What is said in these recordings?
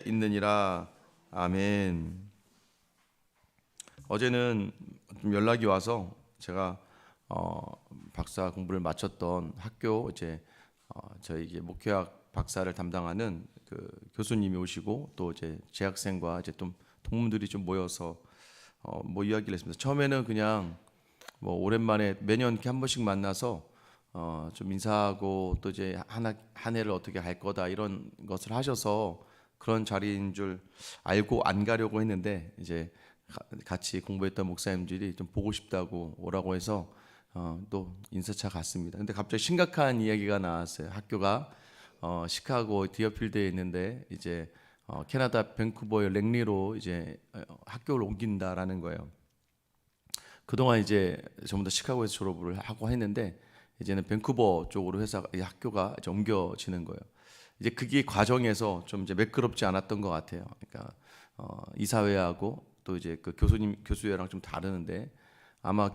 있느니라. 아멘. 어제는 좀 연락이 와서 제가 박사 공부를 마쳤던 학교 저희 이제 목회학 박사를 담당하는 그 교수님이 오시고 또 이제 재학생과 이제 좀 동문들이 좀 모여서 뭐 이야기를 했습니다. 처음에는 그냥 뭐 오랜만에 매년 이렇게 한 번씩 만나서 좀 인사하고 또 이제 한 해를 어떻게 할 거다 이런 것을 하셔서 그런 자리인 줄 알고 안 가려고 했는데 이제 같이 공부했던 목사님들이 좀 보고 싶다고 오라고 해서 또 인사차 갔습니다. 근데 갑자기 심각한 이야기가 나왔어요. 학교가 시카고 디어필드에 있는데 이제 캐나다 밴쿠버의 랭리로 이제 학교를 옮긴다라는 거예요. 그동안 이제 전부 다 시카고에서 졸업을 하고 했는데 이제는 밴쿠버 쪽으로 학교가 이제 옮겨지는 거예요. 이제 그게 과정에서 좀 이제 매끄럽지 않았던 것 같아요. 그러니까 이사회하고 또 이제 그 교수회랑 좀 다르는데 아마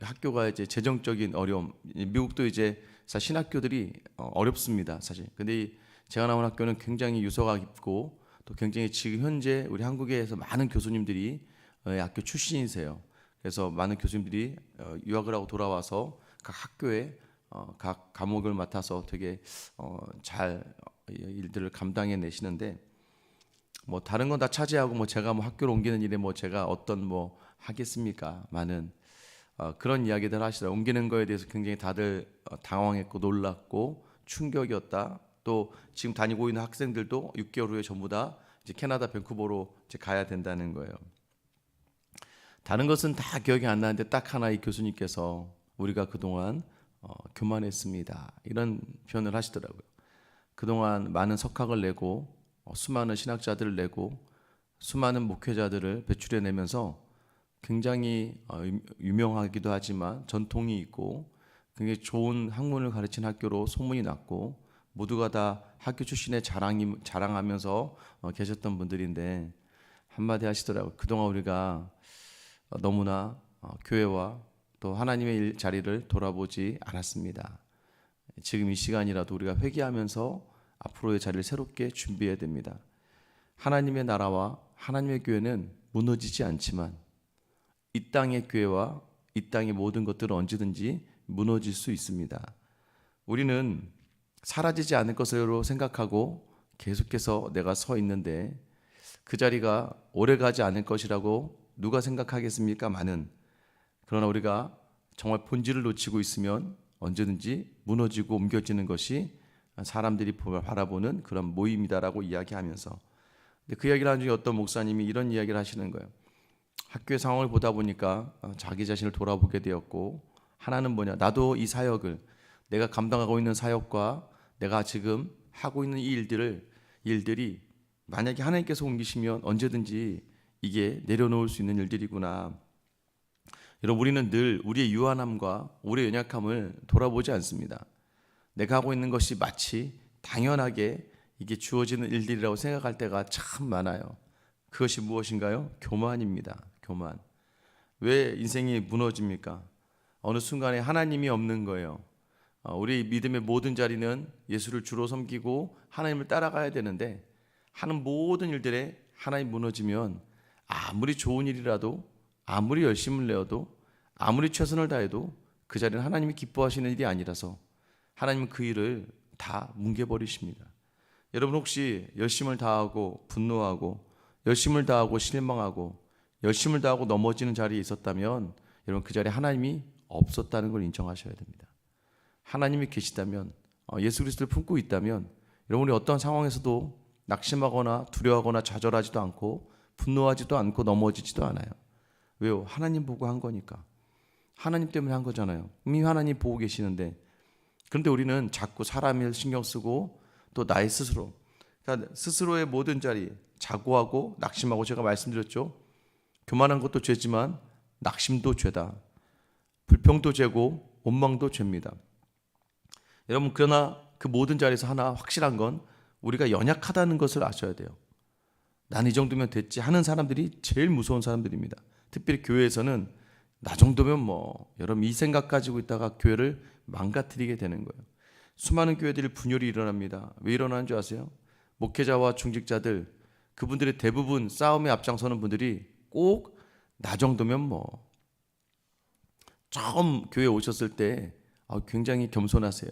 학교가 이제 재정적인 어려움, 미국도 이제 신학교들이 어렵습니다, 사실. 근데 제가 나온 학교는 굉장히 유서가 깊고 또 굉장히 지금 현재 우리 한국에서 많은 교수님들이 학교 출신이세요. 그래서 많은 교수님들이 유학을 하고 돌아와서 각 학교에 각 과목을 맡아서 되게 잘 일들을 감당해 내시는데 뭐 다른 건 다 차지하고 뭐 제가 뭐 학교를 옮기는 일에 뭐 제가 어떤 뭐 하겠습니까? 많은 그런 이야기들 하시다 옮기는 거에 대해서 굉장히 다들 당황했고 놀랐고 충격이었다. 또 지금 다니고 있는 학생들도 6개월 후에 전부 다 이제 캐나다 밴쿠버로 이제 가야 된다는 거예요. 다른 것은 다 기억이 안 나는데 딱 하나 이 교수님께서 우리가 그동안 교만했습니다. 이런 표현을 하시더라고요. 그동안 많은 석학을 내고 수많은 신학자들을 내고 수많은 목회자들을 배출해내면서 굉장히 유명하기도 하지만 전통이 있고 굉장히 좋은 학문을 가르친 학교로 소문이 났고 모두가 다 학교 출신의 자랑하면서 계셨던 분들인데 한마디 하시더라고요. 그동안 우리가 너무나 교회와 또 하나님의 자리를 돌아보지 않았습니다. 지금 이 시간이라도 우리가 회개하면서 앞으로의 자리를 새롭게 준비해야 됩니다. 하나님의 나라와 하나님의 교회는 무너지지 않지만 이 땅의 교회와 이 땅의 모든 것들은 언제든지 무너질 수 있습니다. 우리는 사라지지 않을 것으로 생각하고 계속해서 내가 서 있는데 그 자리가 오래가지 않을 것이라고 누가 생각하겠습니까? 많은. 그러나 우리가 정말 본질을 놓치고 있으면 언제든지 무너지고 옮겨지는 것이 사람들이 바라보는 그런 모임이다라고 이야기하면서 근데 그 이야기를 한 중에 어떤 목사님이 이런 이야기를 하시는 거예요. 학교의 상황을 보다 보니까 자기 자신을 돌아보게 되었고 하나는 뭐냐, 나도 이 사역을 내가 감당하고 있는 사역과 내가 지금 하고 있는 이 일들이 만약에 하나님께서 옮기시면 언제든지 이게 내려놓을 수 있는 일들이구나. 여러분, 우리는 늘 우리의 유한함과 우리의 연약함을 돌아보지 않습니다. 내가 하고 있는 것이 마치 당연하게 이게 주어지는 일들이라고 생각할 때가 참 많아요. 그것이 무엇인가요? 교만입니다. 교만. 왜 인생이 무너집니까? 어느 순간에 하나님이 없는 거예요. 우리 믿음의 모든 자리는 예수를 주로 섬기고 하나님을 따라가야 되는데 하는 모든 일들에 하나님 무너지면 아무리 좋은 일이라도 아무리 열심을 내어도 아무리 최선을 다해도 그 자리는 하나님이 기뻐하시는 일이 아니라서 하나님은 그 일을 다 뭉개버리십니다. 여러분 혹시 열심을 다하고 분노하고 열심을 다하고 실망하고 열심을 다하고 넘어지는 자리에 있었다면 여러분 그 자리에 하나님이 없었다는 걸 인정하셔야 됩니다. 하나님이 계시다면 예수 그리스도를 품고 있다면 여러분이 어떤 상황에서도 낙심하거나 두려워하거나 좌절하지도 않고 분노하지도 않고 넘어지지도 않아요. 왜요? 하나님 보고 한 거니까. 하나님 때문에 한 거잖아요. 이미 하나님 보고 계시는데 그런데 우리는 자꾸 사람을 신경 쓰고 또 나의 스스로, 그러니까 스스로의 모든 자리 자고하고 낙심하고 제가 말씀드렸죠. 교만한 것도 죄지만 낙심도 죄다. 불평도 죄고 원망도 죄입니다. 여러분 그러나 그 모든 자리에서 하나 확실한 건 우리가 연약하다는 것을 아셔야 돼요. 난 이 정도면 됐지 하는 사람들이 제일 무서운 사람들입니다. 특별히 교회에서는 나 정도면 뭐 여러분 이 생각 가지고 있다가 교회를 망가뜨리게 되는 거예요. 수많은 교회들이 분열이 일어납니다. 왜 일어나는 줄 아세요? 목회자와 중직자들 그분들의 대부분 싸움에 앞장서는 분들이 꼭 나 정도면 뭐 처음 교회 오셨을 때 굉장히 겸손하세요.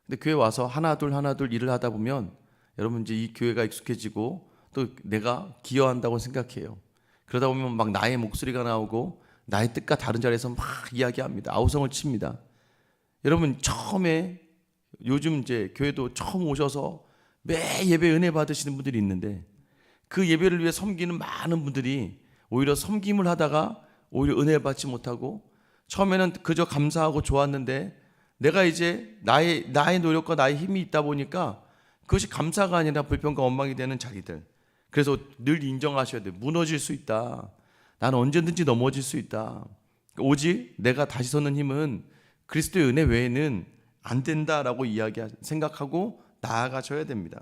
근데 교회 와서 하나 둘 일을 하다 보면 여러분 이제 이 교회가 익숙해지고 또 내가 기여한다고 생각해요. 그러다 보면 막 나의 목소리가 나오고 나의 뜻과 다른 자리에서 막 이야기합니다. 아우성을 칩니다. 여러분 처음에 요즘 이제 교회도 처음 오셔서 매 예배 은혜 받으시는 분들이 있는데 그 예배를 위해 섬기는 많은 분들이 오히려 섬김을 하다가 오히려 은혜 받지 못하고 처음에는 그저 감사하고 좋았는데 내가 이제 나의 노력과 나의 힘이 있다 보니까 그것이 감사가 아니라 불평과 원망이 되는 자리들. 그래서 늘 인정하셔야 돼요. 무너질 수 있다. 나는 언제든지 넘어질 수 있다. 오직 내가 다시 서는 힘은 그리스도의 은혜 외에는 안 된다라고 생각하고 나아가셔야 됩니다.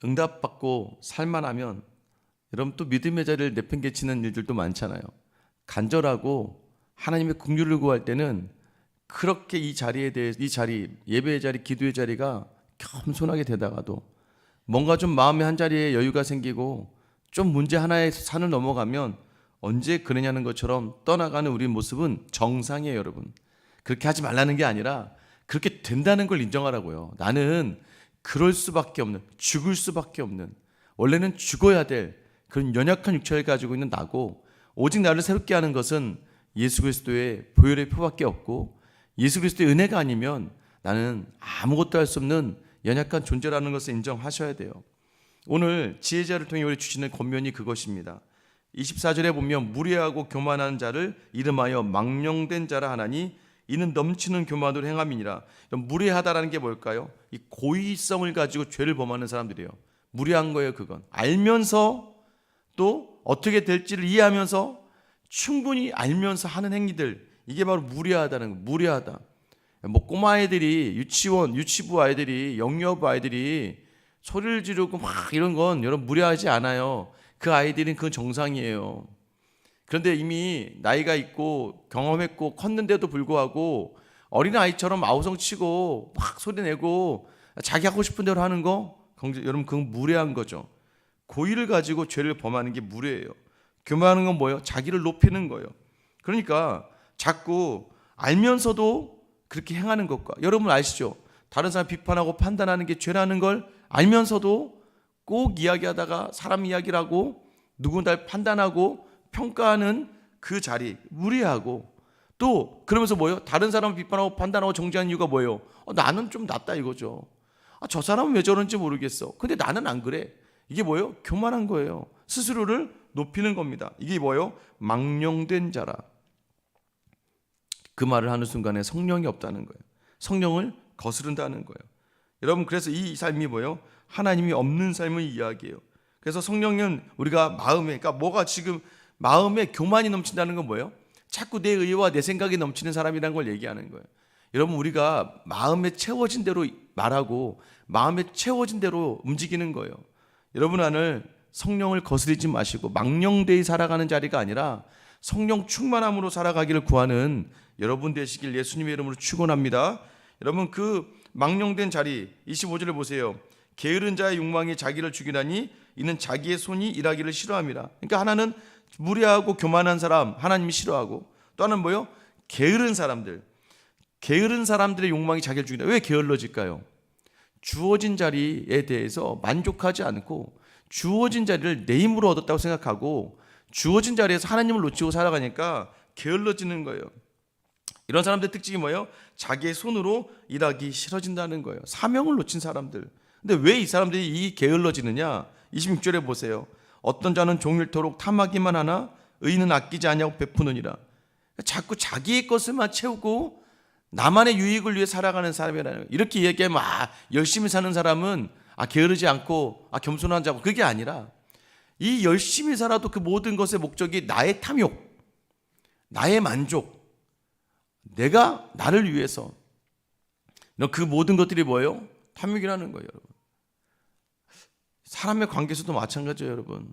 응답받고 살만하면 여러분 또 믿음의 자리를 내팽개치는 일들도 많잖아요. 간절하고 하나님의 긍휼을 구할 때는 그렇게 이 자리에 대해서 이 자리, 예배의 자리, 기도의 자리가 겸손하게 되다가도 뭔가 좀 마음의 한 자리에 여유가 생기고 좀 문제 하나에 산을 넘어가면 언제 그러냐는 것처럼 떠나가는 우리 모습은 정상이에요, 여러분. 그렇게 하지 말라는 게 아니라 그렇게 된다는 걸 인정하라고요. 나는 그럴 수밖에 없는, 죽을 수밖에 없는, 원래는 죽어야 될 그런 연약한 육체를 가지고 있는 나고 오직 나를 새롭게 하는 것은 예수 그리스도의 보혈의 표밖에 없고 예수 그리스도의 은혜가 아니면 나는 아무것도 할 수 없는 연약한 존재라는 것을 인정하셔야 돼요. 오늘 지혜자를 통해 우리 주시는 권면이 그것입니다. 24절에 보면 무례하고 교만한 자를 이름하여 망령된 자라 하나니 이는 넘치는 교만으로 행함이니라. 무례하다라는 게 뭘까요? 이 고의성을 가지고 죄를 범하는 사람들이에요. 무례한 거예요. 그건 알면서 또 어떻게 될지를 이해하면서 충분히 알면서 하는 행위들, 이게 바로 무례하다는 거예요. 무례하다. 뭐 꼬마 아이들이 유치부 아이들이 영유아부 아이들이 소리를 지르고 막 이런 건 여러분 무례하지 않아요. 그 아이들은 그건 정상이에요. 그런데 이미 나이가 있고 경험했고 컸는데도 불구하고 어린아이처럼 아우성치고 막 소리내고 자기 하고 싶은 대로 하는 거 여러분 그건 무례한 거죠. 고의를 가지고 죄를 범하는 게 무례예요. 교만하는 건 뭐예요? 자기를 높이는 거예요. 그러니까 자꾸 알면서도 그렇게 행하는 것과 여러분 아시죠? 다른 사람 비판하고 판단하는 게 죄라는 걸 알면서도 꼭 이야기하다가 사람 이야기를 하고 누군가를 판단하고 평가하는 그 자리 무례하고 또 그러면서 뭐예요? 다른 사람을 비판하고 판단하고 정죄하는 이유가 뭐예요? 나는 좀 낫다 이거죠. 저 사람은 왜 저런지 모르겠어. 근데 나는 안 그래. 이게 뭐예요? 교만한 거예요. 스스로를 높이는 겁니다. 이게 뭐예요? 망령된 자라. 그 말을 하는 순간에 성령이 없다는 거예요. 성령을 거스른다는 거예요. 여러분 그래서 이 삶이 뭐예요? 하나님이 없는 삶을 이야기해요. 그래서 성령은 우리가 마음에 그러니까 뭐가 지금 마음에 교만이 넘친다는 건 뭐예요? 자꾸 내 의와 내 생각이 넘치는 사람이라는 걸 얘기하는 거예요. 여러분 우리가 마음에 채워진 대로 말하고 마음에 채워진 대로 움직이는 거예요. 여러분 안을 성령을 거스르지 마시고 망령되이 살아가는 자리가 아니라 성령 충만함으로 살아가기를 구하는 여러분 되시길 예수님의 이름으로 축원합니다. 여러분 그 망령된 자리 25절을 보세요. 게으른 자의 욕망이 자기를 죽이나니 이는 자기의 손이 일하기를 싫어함이라. 그러니까 하나는 무례하고 교만한 사람 하나님이 싫어하고 또 하나는 뭐요? 게으른 사람들. 게으른 사람들의 욕망이 자기를 죽이나. 왜 게을러질까요? 주어진 자리에 대해서 만족하지 않고 주어진 자리를 내 힘으로 얻었다고 생각하고 주어진 자리에서 하나님을 놓치고 살아가니까 게을러지는 거예요. 이런 사람들의 특징이 뭐예요? 자기의 손으로 일하기 싫어진다는 거예요. 사명을 놓친 사람들. 근데 왜 이 사람들이 이 게을러지느냐? 26절에 보세요. 어떤 자는 종일토록 탐하기만 하나 의인은 아끼지 아니하고 베푸느니라. 자꾸 자기의 것을만 채우고 나만의 유익을 위해 살아가는 사람이라는 거예요. 이렇게 얘기하면 열심히 사는 사람은 게으르지 않고 겸손한 자고 그게 아니라 이 열심히 살아도 그 모든 것의 목적이 나의 탐욕, 나의 만족, 내가 나를 위해서 그 모든 것들이 뭐예요? 탐욕이라는 거예요, 여러분. 사람의 관계에서도 마찬가지예요, 여러분.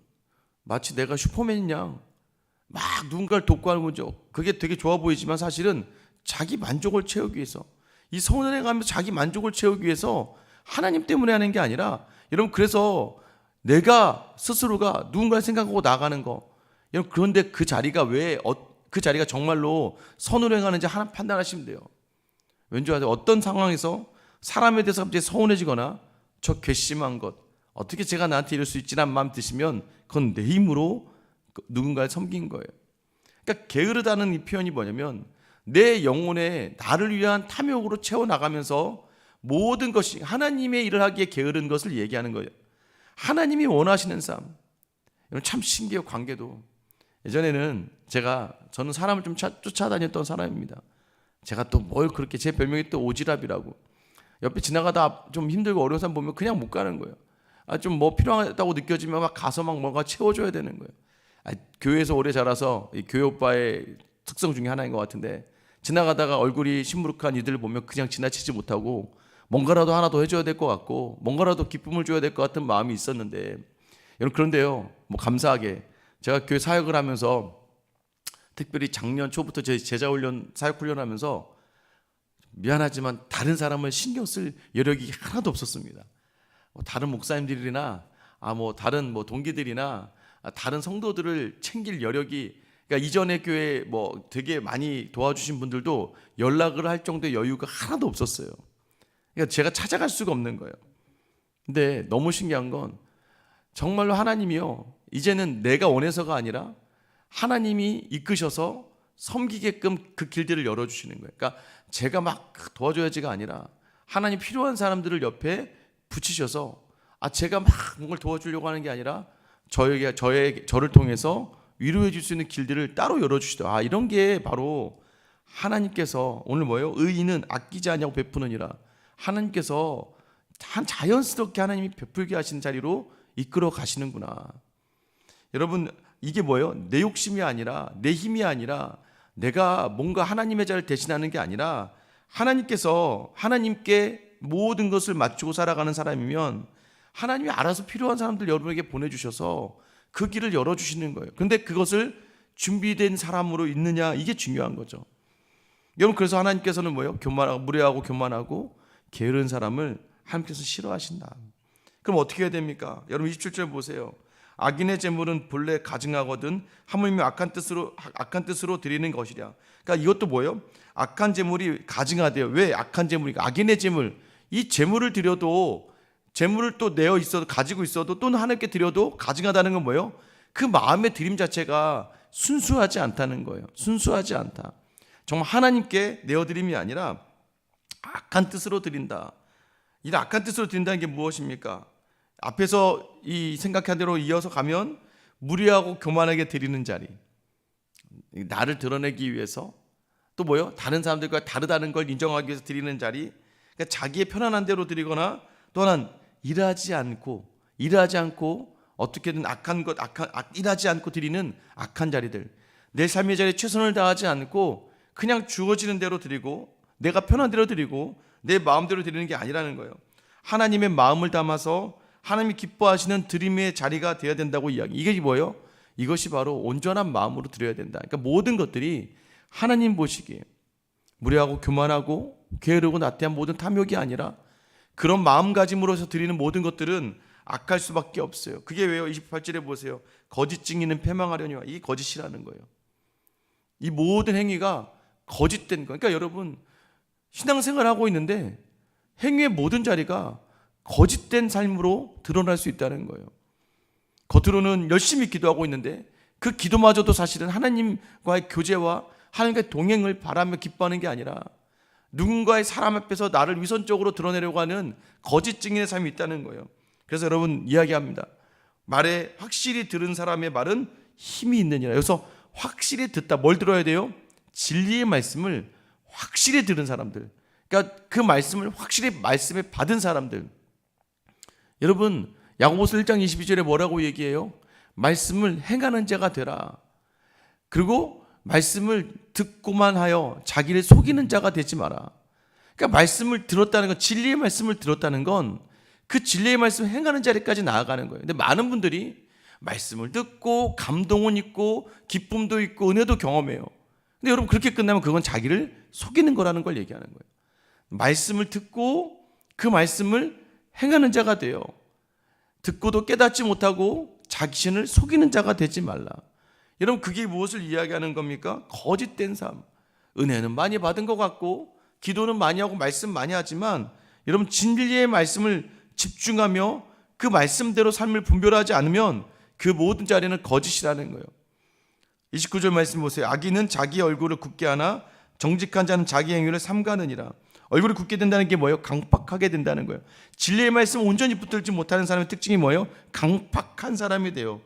마치 내가 슈퍼맨인 양 막 누군가를 돕고 하는 거죠. 그게 되게 좋아 보이지만 사실은 자기 만족을 채우기 위해서 이 선을 행하면서 자기 만족을 채우기 위해서 하나님 때문에 하는 게 아니라 여러분 그래서 내가 스스로가 누군가를 생각하고 나가는 거. 여러분, 그런데 그 자리가 그 자리가 정말로 선으로 행하는지 하나 판단하시면 돼요. 왠지 아세요? 어떤 상황에서 사람에 대해서 갑자기 서운해지거나 저 괘씸한 것, 어떻게 제가 나한테 이럴 수 있지라는 마음 드시면 그건 내 힘으로 누군가를 섬긴 거예요. 그러니까 게으르다는 이 표현이 뭐냐면 내 영혼에 나를 위한 탐욕으로 채워나가면서 모든 것이 하나님의 일을 하기에 게으른 것을 얘기하는 거예요. 하나님이 원하시는 삶. 여러분 참 신기해요. 관계도. 예전에는 저는 사람을 좀 쫓아다녔던 사람입니다. 제가 또 뭘 그렇게, 제 별명이 또 오지랖이라고. 옆에 지나가다 좀 힘들고 어려운 사람 보면 그냥 못 가는 거예요. 좀 뭐 필요하다고 느껴지면 막 가서 막 뭔가 채워줘야 되는 거예요. 교회에서 오래 자라서 이 교회 오빠의 특성 중에 하나인 것 같은데, 지나가다가 얼굴이 시무룩한 이들을 보면 그냥 지나치지 못하고 뭔가라도 하나 더 해줘야 될 것 같고 뭔가라도 기쁨을 줘야 될 것 같은 마음이 있었는데, 여러분 그런데요, 뭐 감사하게 제가 교회 사역을 하면서 특별히 작년 초부터 제 제자훈련 사역훈련 하면서 미안하지만 다른 사람을 신경 쓸 여력이 하나도 없었습니다. 다른 목사님들이나 다른 동기들이나 다른 성도들을 챙길 여력이, 그러니까 이전에 교회 되게 많이 도와주신 분들도 연락을 할 정도의 여유가 하나도 없었어요. 그러니까 제가 찾아갈 수가 없는 거예요. 근데 너무 신기한 건 정말로 하나님이요, 이제는 내가 원해서가 아니라 하나님이 이끄셔서 섬기게끔 그 길들을 열어주시는 거예요. 그러니까 제가 막 도와줘야지가 아니라 하나님 필요한 사람들을 옆에 붙이셔서 제가 막 뭔가를 도와주려고 하는 게 아니라 저를 통해서 위로해 줄 수 있는 길들을 따로 열어주시더라. 이런 게 바로 하나님께서 오늘 뭐예요? 의인은 아끼지 아니하고 베푸느니라. 하나님께서 자연스럽게 하나님이 베풀게 하시는 자리로 이끌어 가시는구나. 여러분, 이게 뭐예요? 내 욕심이 아니라, 내 힘이 아니라, 내가 뭔가 하나님의 자를 대신하는 게 아니라 하나님께서 하나님께 모든 것을 맞추고 살아가는 사람이면 하나님이 알아서 필요한 사람들 여러분에게 보내주셔서 그 길을 열어주시는 거예요. 그런데 그것을 준비된 사람으로 있느냐, 이게 중요한 거죠. 여러분, 그래서 하나님께서는 뭐예요? 무례하고 교만하고 게으른 사람을 하나님께서 싫어하신다. 그럼 어떻게 해야 됩니까? 여러분 27절 보세요. 악인의 재물은 본래 가증하거든 하물며 악한 뜻으로 드리는 것이랴. 그러니까 이것도 뭐예요? 악한 재물이 가증하대요. 왜 악한 재물이? 악인의 재물, 이 재물을 드려도, 재물을 또 내어 있어도, 가지고 있어도, 또는 하나님께 드려도 가증하다는 건 뭐예요? 그 마음의 드림 자체가 순수하지 않다는 거예요. 순수하지 않다. 정말 하나님께 내어드림이 아니라 악한 뜻으로 드린다. 이 악한 뜻으로 드린다는 게 무엇입니까? 앞에서 이 생각한 대로 이어서 가면 무례하고 교만하게 드리는 자리, 나를 드러내기 위해서, 또 뭐요? 다른 사람들과 다르다는 걸 인정하기 위해서 드리는 자리, 그러니까 자기의 편안한 대로 드리거나, 또 하나는 일하지 않고 어떻게든 일하지 않고 드리는 악한 자리들, 내 삶의 자리에 최선을 다하지 않고 그냥 주어지는 대로 드리고 내가 편한 대로 드리고 내 마음대로 드리는 게 아니라는 거예요. 하나님의 마음을 담아서 하나님이 기뻐하시는 드림의 자리가 되어야 된다고 이야기. 이게 뭐예요? 이것이 바로 온전한 마음으로 드려야 된다. 그러니까 모든 것들이 하나님 보시기에 무례하고 교만하고 게으르고 나태한 모든 탐욕이 아니라 그런 마음가짐으로서 드리는 모든 것들은 악할 수밖에 없어요. 그게 왜요? 28절에 보세요. 거짓 증인은 패망하려니와. 이게 거짓이라는 거예요. 이 모든 행위가 거짓된 거예요. 그러니까 여러분, 신앙생활하고 있는데 행위의 모든 자리가 거짓된 삶으로 드러날 수 있다는 거예요. 겉으로는 열심히 기도하고 있는데 그 기도마저도 사실은 하나님과의 교제와 하나님과의 동행을 바라며 기뻐하는 게 아니라 누군가의 사람 앞에서 나를 위선적으로 드러내려고 하는 거짓 증인의 삶이 있다는 거예요. 그래서 여러분 이야기합니다. 말에 확실히 들은 사람의 말은 힘이 있느니라. 여기서 확실히 듣다, 뭘 들어야 돼요? 진리의 말씀을 확실히 들은 사람들, 그러니까 그 말씀을 확실히 말씀에 받은 사람들. 여러분, 야고보서 1장 22절에 뭐라고 얘기해요? 말씀을 행하는 자가 되라. 그리고 말씀을 듣고만 하여 자기를 속이는 자가 되지 마라. 그러니까 말씀을 들었다는 건, 진리의 말씀을 들었다는 건 그 진리의 말씀을 행하는 자리까지 나아가는 거예요. 근데 많은 분들이 말씀을 듣고 감동은 있고 기쁨도 있고 은혜도 경험해요. 근데 여러분, 그렇게 끝나면 그건 자기를 속이는 거라는 걸 얘기하는 거예요. 말씀을 듣고 그 말씀을 행하는 자가 돼요. 듣고도 깨닫지 못하고 자신을 속이는 자가 되지 말라. 여러분, 그게 무엇을 이야기하는 겁니까? 거짓된 삶. 은혜는 많이 받은 것 같고 기도는 많이 하고 말씀 많이 하지만 여러분, 진리의 말씀을 집중하며 그 말씀대로 삶을 분별하지 않으면 그 모든 자리는 거짓이라는 거예요. 29절 말씀 보세요. 악인은 자기 얼굴을 굳게 하나 정직한 자는 자기 행위를 삼가느니라. 얼굴이 굳게 된다는 게 뭐예요? 강팍하게 된다는 거예요. 진리의 말씀을 온전히 붙들지 못하는 사람의 특징이 뭐예요? 강팍한 사람이 돼요.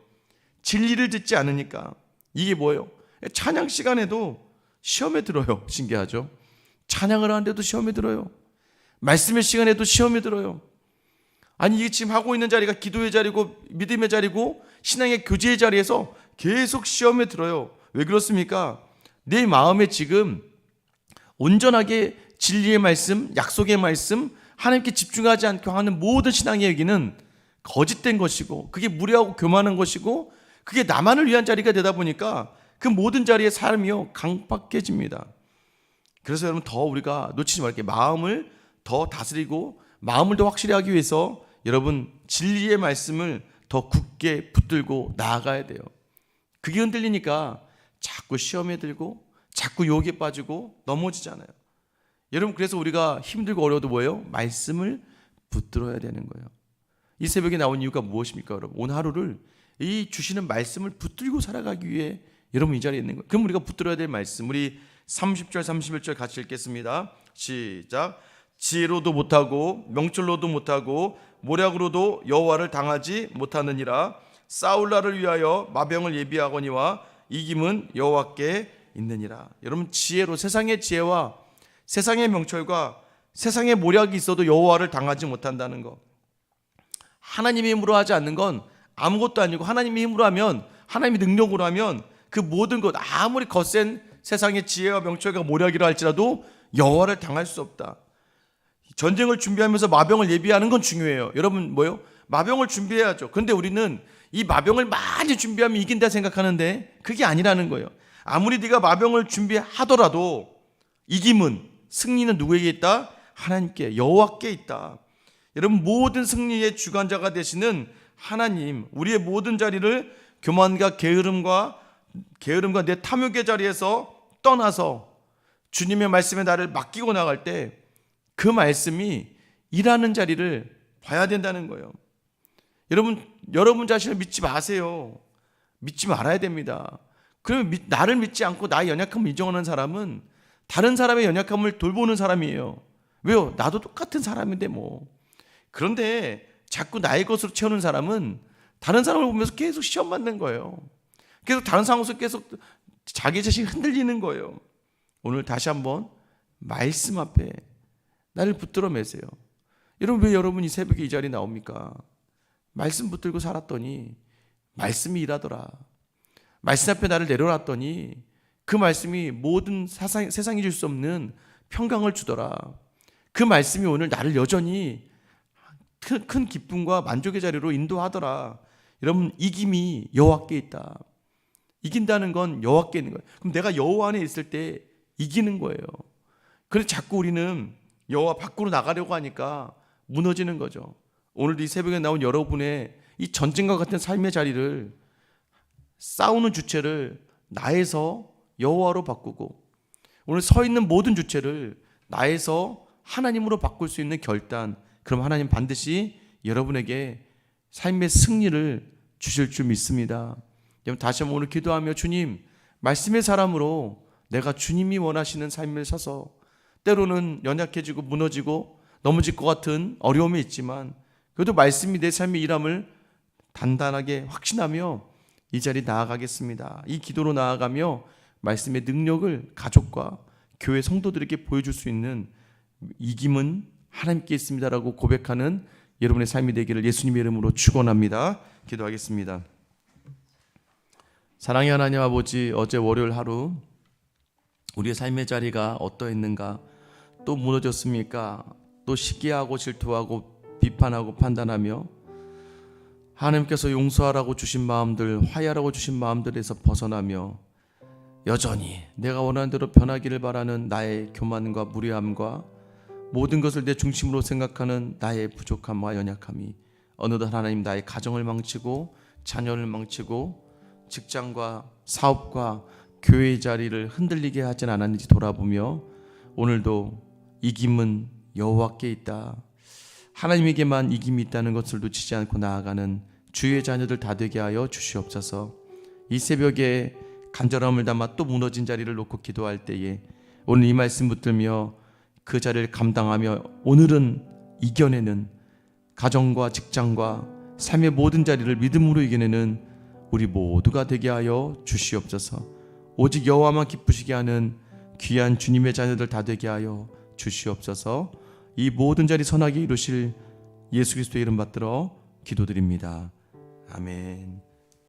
진리를 듣지 않으니까. 이게 뭐예요? 찬양 시간에도 시험에 들어요. 신기하죠? 찬양을 하는데도 시험에 들어요. 말씀의 시간에도 시험에 들어요. 아니, 이게 지금 하고 있는 자리가 기도의 자리고 믿음의 자리고 신앙의 교제의 자리에서 계속 시험에 들어요. 왜 그렇습니까? 내 마음에 지금 온전하게 진리의 말씀, 약속의 말씀, 하나님께 집중하지 않고 하는 모든 신앙의 얘기는 거짓된 것이고, 그게 무례하고 교만한 것이고, 그게 나만을 위한 자리가 되다 보니까 그 모든 자리에 삶이요 강팍해집니다. 그래서 여러분, 더 우리가 놓치지 말게 마음을 더 다스리고 마음을 더 확실히 하기 위해서 여러분, 진리의 말씀을 더 굳게 붙들고 나아가야 돼요. 그게 흔들리니까 자꾸 시험에 들고 자꾸 유혹에 빠지고 넘어지잖아요. 여러분, 그래서 우리가 힘들고 어려워도 뭐예요? 말씀을 붙들어야 되는 거예요. 이 새벽에 나온 이유가 무엇입니까? 여러분, 오늘 하루를 이 주시는 말씀을 붙들고 살아가기 위해 여러분 이 자리에 있는 거예요. 그럼 우리가 붙들어야 될 말씀, 우리 30절 31절 같이 읽겠습니다. 시작. 지혜로도 못하고 명철로도 못하고 모략으로도 여호와를 당하지 못하느니라. 싸울 날을 위하여 마병을 예비하거니와 이김은 여호와께 있느니라. 여러분, 지혜로, 세상의 지혜와 세상의 명철과 세상의 모략이 있어도 여호와를 당하지 못한다는 것. 하나님의 힘으로 하지 않는 건 아무것도 아니고, 하나님의 힘으로 하면, 하나님의 능력으로 하면 그 모든 것, 아무리 거센 세상의 지혜와 명철과 모략이라 할지라도 여호와를 당할 수 없다. 전쟁을 준비하면서 마병을 예비하는 건 중요해요. 여러분, 뭐요? 마병을 준비해야죠. 그런데 우리는 이 마병을 많이 준비하면 이긴다 생각하는데 그게 아니라는 거예요. 아무리 네가 마병을 준비하더라도 이김은, 승리는 누구에게 있다? 하나님께, 여호와께 있다. 여러분, 모든 승리의 주관자가 되시는 하나님, 우리의 모든 자리를 교만과 게으름과 내 탐욕의 자리에서 떠나서 주님의 말씀에 나를 맡기고 나갈 때 그 말씀이 일하는 자리를 봐야 된다는 거예요. 여러분 자신을 믿지 마세요. 믿지 말아야 됩니다. 그러면 나를 믿지 않고 나의 연약함을 인정하는 사람은 다른 사람의 연약함을 돌보는 사람이에요. 왜요? 나도 똑같은 사람인데 뭐. 그런데 자꾸 나의 것으로 채우는 사람은 다른 사람을 보면서 계속 시험 받는 거예요. 계속 다른 상황에서 계속 자기 자신이 흔들리는 거예요. 오늘 다시 한번 말씀 앞에 나를 붙들어 매세요. 여러분, 왜 여러분이 새벽에 이 자리에 나옵니까? 말씀 붙들고 살았더니 말씀이 일하더라. 말씀 앞에 나를 내려놨더니 그 말씀이 모든 세상이 줄 수 없는 평강을 주더라. 그 말씀이 오늘 나를 여전히 큰 기쁨과 만족의 자리로 인도하더라. 여러분, 이김이 여호와께 있다. 이긴다는 건 여호와께 있는 거예요. 그럼 내가 여호와 안에 있을 때 이기는 거예요. 그래서 자꾸 우리는 여호와 밖으로 나가려고 하니까 무너지는 거죠. 오늘도 이 새벽에 나온 여러분의 이 전쟁과 같은 삶의 자리를, 싸우는 주체를 나에서 여호와로 바꾸고, 오늘 서 있는 모든 주체를 나에서 하나님으로 바꿀 수 있는 결단, 그럼 하나님 반드시 여러분에게 삶의 승리를 주실 줄 믿습니다. 여러분, 다시 한번 오늘 기도하며, 주님, 말씀의 사람으로 내가 주님이 원하시는 삶을 사서, 때로는 연약해지고 무너지고 넘어질 것 같은 어려움이 있지만 그래도 말씀이 내 삶의 일함을 단단하게 확신하며 이 자리 나아가겠습니다. 이 기도로 나아가며 말씀의 능력을 가족과 교회 성도들에게 보여줄 수 있는 이김은 하나님께 있습니다라고 고백하는 여러분의 삶이 되기를 예수님의 이름으로 축원합니다. 기도하겠습니다. 사랑의 하나님 아버지, 어제 월요일 하루 우리의 삶의 자리가 어떠했는가? 또 무너졌습니까? 또 시기하고 질투하고 비판하고 판단하며 하나님께서 용서하라고 주신 마음들, 화해하라고 주신 마음들에서 벗어나며 여전히 내가 원하는 대로 변하기를 바라는 나의 교만과 무례함과 모든 것을 내 중심으로 생각하는 나의 부족함과 연약함이 어느덧 하나님 나의 가정을 망치고 자녀를 망치고 직장과 사업과 교회의 자리를 흔들리게 하진 않았는지 돌아보며 오늘도 이김은 여호와께 있다, 하나님에게만 이김이 있다는 것을 놓치지 않고 나아가는 주의 자녀들 다 되게 하여 주시옵소서. 이 새벽에 간절함을 담아 또 무너진 자리를 놓고 기도할 때에 오늘 이 말씀 붙들며 그 자리를 감당하며 오늘은 이겨내는 가정과 직장과 삶의 모든 자리를 믿음으로 이겨내는 우리 모두가 되게 하여 주시옵소서. 오직 여호와만 기쁘시게 하는 귀한 주님의 자녀들 다 되게 하여 주시옵소서. 이 모든 자리 선하게 이루실 예수 그리스도의 이름 받들어 기도드립니다. 아멘.